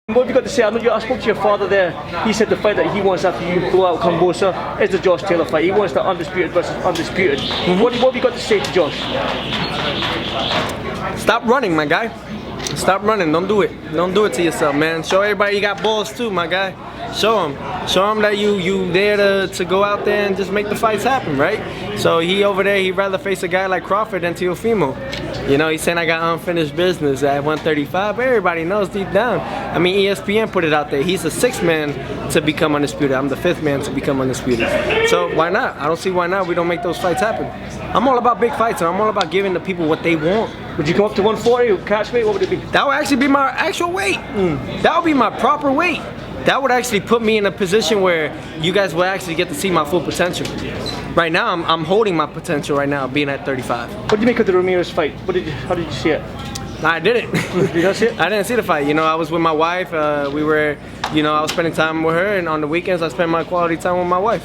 What have you got to say? I spoke to your father there. He said the fight that he wants after you go out Kambosos is the Josh Taylor fight. He wants the undisputed versus undisputed. What have you got to say to Josh? Stop running, my guy. Stop running. Don't do it. Don't do it to yourself, man. Show everybody you got balls too, my guy. Show them that you there to go out there and just make the fights happen, right? So he over there, he'd rather face a guy like Crawford than Teofimo. You know, he's saying I got unfinished business at 135, but everybody knows deep down. I mean, ESPN put it out there. He's the 6th man to become undisputed. I'm the 5th man to become undisputed. So why not? I don't see why not we don't make those fights happen. I'm all about big fights, and I'm all about giving the people what they want. Would you come up to 140 catch weight? What would it be? That would actually be my actual weight. That would be my proper weight. That would actually put me in a position where you guys will actually get to see my full potential. Right now, I'm holding my potential right now, being at 35. What did you make of the Ramirez fight? How did you see it? I didn't. Did you not see it? I didn't see the fight. You know, I was with my wife. I was spending time with her, and on the weekends, I spend my quality time with my wife.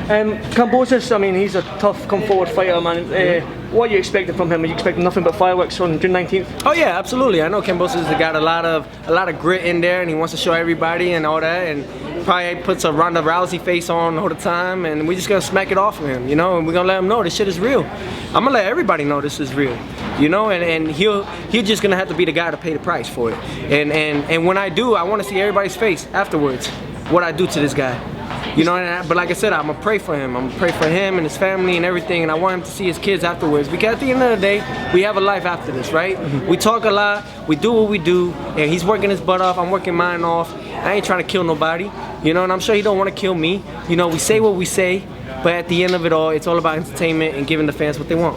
Kambosos, I mean, he's a tough, come-forward fighter, man. What are you expecting from him? Are you expecting nothing but fireworks on June 19th? Oh yeah, absolutely. I know Kambosos has got a lot of grit in there, and he wants to show everybody and all that, and probably puts a Ronda Rousey face on all the time, and we're just gonna smack it off of him, you know, and we're gonna let him know this shit is real. I'm gonna let everybody know this is real, you know, and he's just gonna have to be the guy to pay the price for it. And when I do, I want to see everybody's face afterwards. What I do to this guy. You know, but like I said, I'm gonna pray for him. I'm gonna pray for him and his family and everything, and I want him to see his kids afterwards. Because at the end of the day, we have a life after this, right? We talk a lot, we do what we do, and he's working his butt off, I'm working mine off. I ain't trying to kill nobody, you know, and I'm sure he don't want to kill me. You know, we say what we say, but at the end of it all, it's all about entertainment and giving the fans what they want.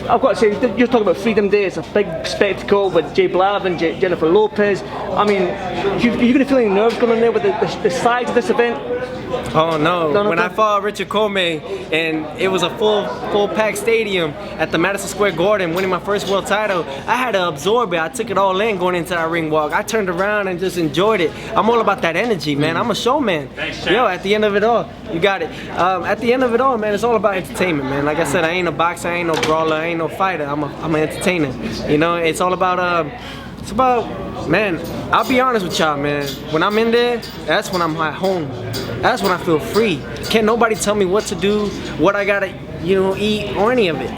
I've got to say, you're talking about Freedom Day. It's a big spectacle with Jay Blav and Jennifer Lopez. I mean, you're going to feel any nerves going on there with the size of this event? Oh no, when I fought Richard Comey and it was a full packed stadium at the Madison Square Garden winning my first world title, I had to absorb it. I took it all in going into that ring walk. I turned around and just enjoyed it. I'm all about that energy, man. I'm a showman. Thanks, yo, at the end of it all, you got it. At the end of it all, man, it's all about entertainment, man. Like I said, I ain't a boxer, I ain't no brawler, I ain't no fighter. I'm an entertainer. You know, it's all about man, I'll be honest with y'all, man. When I'm in there, that's when I'm at home. That's when I feel free. Can't nobody tell me what to do, what I gotta, you know, eat, or any of it.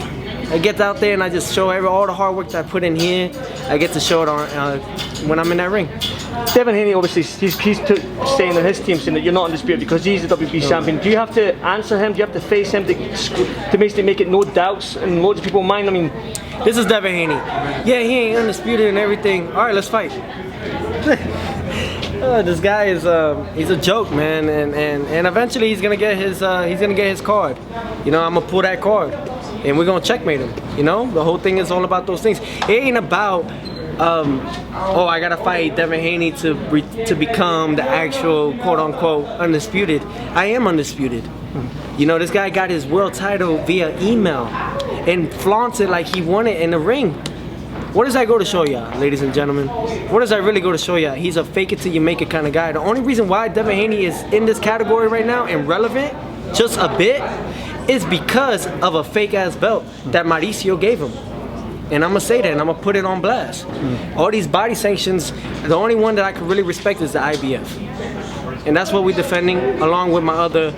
I get out there and I just show all the hard work that I put in here. I get to show it on when I'm in that ring. Devin Haney, obviously, he's saying on his team saying that you're not undisputed because he's the WB champion. Do you have to answer him? Do you have to face him to basically make it no doubts in loads of people's mind? I mean, this is Devin Haney. Yeah, he ain't undisputed and everything. All right, let's fight. This guy is he's a joke, man, and eventually he's gonna get his card. You know, I'm gonna pull that card, and we're gonna checkmate him. You know, the whole thing is all about those things. It ain't about oh, I gotta fight Devin Haney to become the actual quote unquote undisputed. I am undisputed. You know, this guy got his world title via email and flaunts it like he won it in the ring. What does that go to show y'all, ladies and gentlemen? What does that really go to show y'all? He's a fake it till you make it kind of guy. The only reason why Devin Haney is in this category right now and relevant, just a bit, is because of a fake ass belt that Mauricio gave him. And I'm gonna say that, and I'm gonna put it on blast. All these body sanctions, the only one that I can really respect is the IBF. And that's what we're defending along with my other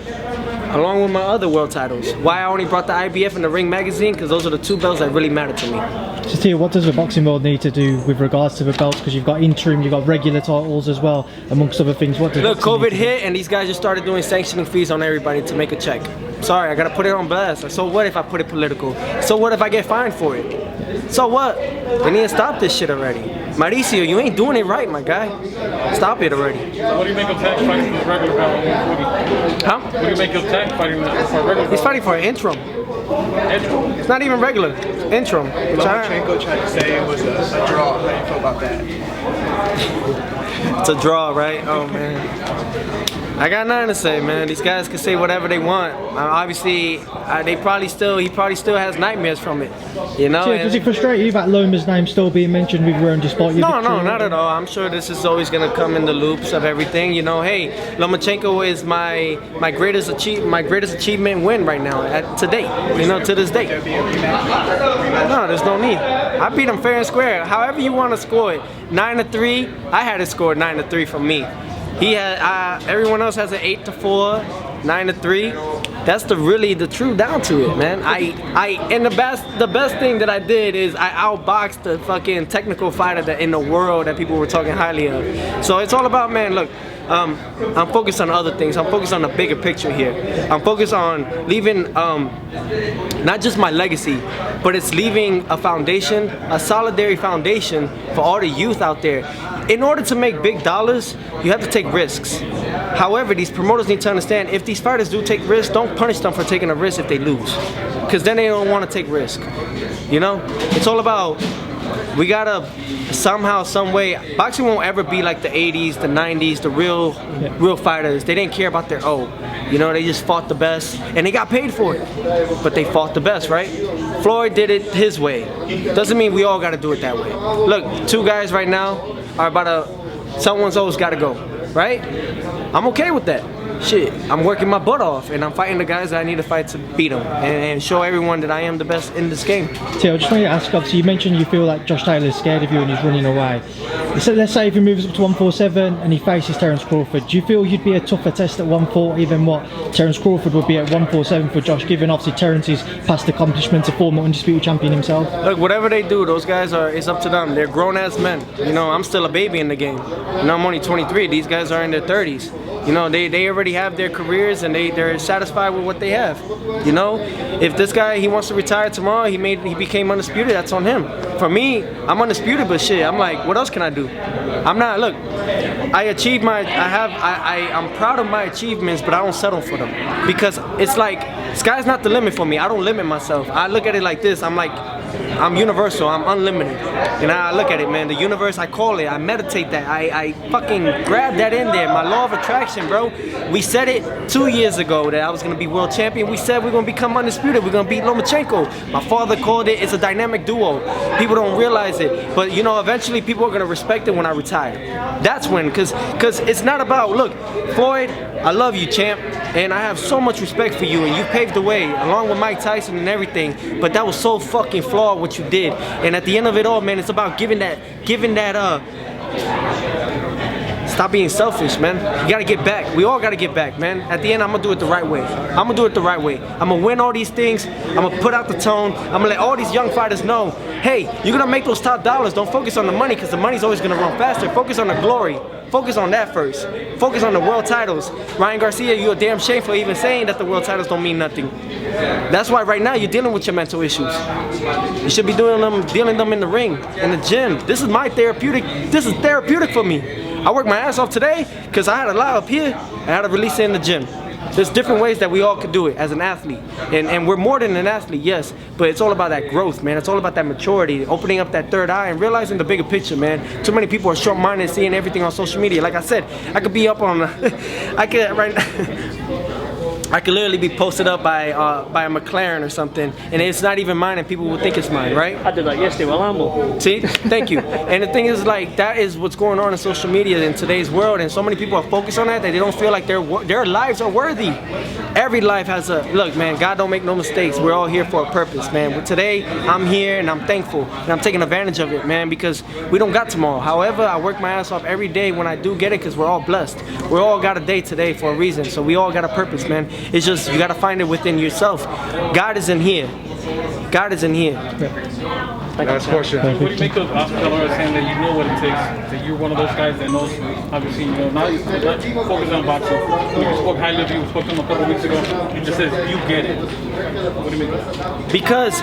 world titles. Why I only brought the IBF and the Ring magazine, because those are the two belts that really matter to me. Just here, what does the boxing world need to do with regards to the belts? Because you've got interim, you've got regular titles as well, amongst other things. What does look, COVID hit and these guys just started doing sanctioning fees on everybody to make a check. Sorry, I gotta put it on blast. So what if I put it political? So what if I get fined for it? So what? They need to stop this shit already. Mauricio, you ain't doing it right, my guy. Stop it already. What do you make of Tank fighting for the regular belt? Huh? What do you make of Tank fighting for a regular belt? He's fighting for an interim. Interim? It's not even regular. Interim. Lomachenko tried to say it was a draw. How do you feel about that? It's a draw, right? Oh, man. I got nothing to say, man. These guys can say whatever they want. Obviously, he probably still has nightmares from it, you know. Does it frustrate you that Loma's name still being mentioned with your own despite your No, victory? not at all. I'm sure this is always gonna come in the loops of everything. You know, hey, Lomachenko is my greatest achievement win right now to date. You know, to this date. No, there's no need. I beat him fair and square. However you want to score it, 9-3. I had it scored 9-3 from me. He had everyone else has an 8-4, 9-3. That's the true down to it, man. And the best thing that I did is I outboxed the fucking technical fighter in the world that people were talking highly of. So it's all about, man, look, I'm focused on other things. I'm focused on the bigger picture here. I'm focused on leaving not just my legacy, but it's leaving a foundation, a solidary foundation for all the youth out there. In order to make big dollars, you have to take risks. However, these promoters need to understand, if these fighters do take risks, don't punish them for taking a risk if they lose. Because then they don't want to take risk. You know? It's all about, we gotta somehow, some way, boxing won't ever be like the 80s, the 90s, the real fighters. They didn't care about their you know, they just fought the best and they got paid for it. But they fought the best, right? Floyd did it his way. Doesn't mean we all gotta do it that way. Look, two guys right now are someone's always gotta go, right? I'm okay with that. Shit, I'm working my butt off and I'm fighting the guys that I need to fight to beat them and show everyone that I am the best in this game. Teo, I just wanted to ask, obviously you mentioned you feel like Josh Taylor's scared of you and he's running away. So let's say if he moves up to 147 and he faces Terence Crawford, do you feel you'd be a tougher test at 140 than what Terence Crawford would be at 147 for Josh, given obviously Terence's past accomplishments, a former undisputed champion himself? Look, whatever they do, those guys it's up to them. They're grown-ass men. You know, I'm still a baby in the game. You know, I'm only 23. These guys are in their 30s. You know, they already have their careers and they're satisfied with what they have. You know, if this guy, he wants to retire tomorrow, he became undisputed, that's on him. For me, I'm undisputed, but shit, I'm like, what else can I do? I'm not, look, I'm proud of my achievements, but I don't settle for them. Because it's like, sky's not the limit for me. I don't limit myself. I look at it like this, I'm like, I'm universal, I'm unlimited. And I look at it, man, the universe, I call it, I meditate that, I fucking grab that in there, my law of attraction, bro. We said it 2 years ago that I was gonna be world champion. We said we're gonna become undisputed, we're gonna beat Lomachenko. My father called it, it's a dynamic duo. People don't realize it, but you know, eventually people are gonna respect it when I retire. That's when, cause it's not about, look, Floyd, I love you, champ, and I have so much respect for you, and you paved the way, along with Mike Tyson and everything, but that was so fucking flawed what you did. And at the end of it all, man, it's about giving that, stop being selfish, man. You gotta get back. We all gotta get back, man. At the end, I'm gonna do it the right way. I'm gonna do it the right way. I'm gonna win all these things. I'm gonna put out the tone. I'm gonna let all these young fighters know, hey, you're gonna make those top dollars. Don't focus on the money, because the money's always gonna run faster. Focus on the glory. Focus on that first. Focus on the world titles. Ryan Garcia, you're a damn shame for even saying that the world titles don't mean nothing. That's why right now you're dealing with your mental issues. You should be dealing them in the ring, in the gym. This is my therapeutic. This is therapeutic for me. I worked my ass off today because I had a lot up here. I had to release it in the gym. There's different ways that we all could do it as an athlete. And we're more than an athlete, yes, but it's all about that growth, man. It's all about that maturity, opening up that third eye and realizing the bigger picture, man. Too many people are short-minded, seeing everything on social media. Like I said, I could be up on, I could literally be posted up by a McLaren or something, and it's not even mine, and people will think it's mine, right? I did that yesterday with Lambo. See? Thank you. And the thing is, like, that is what's going on in social media in today's world, and so many people are focused on that they don't feel like their lives are worthy. Every life has a, look, man, God don't make no mistakes. We're all here for a purpose, man. But today, I'm here, and I'm thankful, and I'm taking advantage of it, man, because we don't got tomorrow. However, I work my ass off every day when I do get it, because we're all blessed. We all got a day today for a reason, so we all got a purpose, man. It's just, you gotta find it within yourself. God is in here. God is in here. Last question. What do you make of Oscar De La Hoya saying that you know what it takes, that you're one of those guys that knows, obviously, you know, not focused on boxing. When you spoke highly of you, spoke to him a couple weeks ago, he just says, you get it. What do you make of that? Because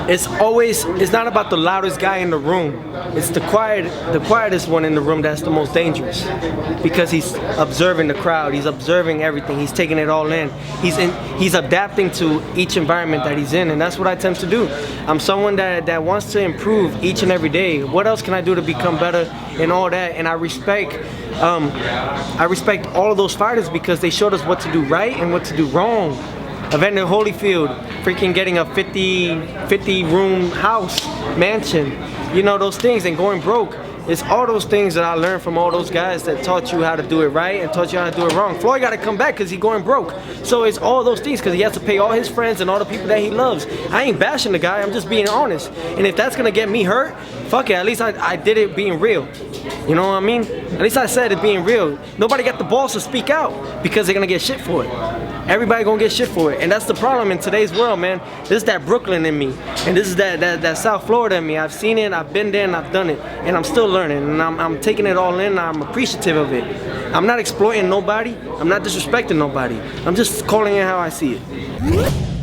it's not about the loudest guy in the room. It's the quietest one in the room that's the most dangerous. Because he's observing the crowd, he's observing everything, he's taking it all in. He's adapting to each environment that he's in, and that's what I tend to do. I'm someone that wants to improve each and every day. What else can I do to become better and all that. And I respect all of those fighters because they showed us what to do right and what to do wrong. Evander Holyfield freaking getting a 50 room house, mansion, you know, those things, and going broke. It's all those things that I learned from all those guys that taught you how to do it right and taught you how to do it wrong. Floyd got to come back because he's going broke. So it's all those things because he has to pay all his friends and all the people that he loves. I ain't bashing the guy, I'm just being honest. And if that's going to get me hurt, fuck it, at least I did it being real. You know what I mean? At least I said it being real. Nobody got the balls to speak out because they're going to get shit for it. Everybody gonna get shit for it, and that's the problem in today's world, man. This is that Brooklyn in me, and this is that South Florida in me. I've seen it, I've been there, and I've done it, and I'm still learning, and I'm taking it all in, and I'm appreciative of it. I'm not exploiting nobody, I'm not disrespecting nobody. I'm just calling it how I see it.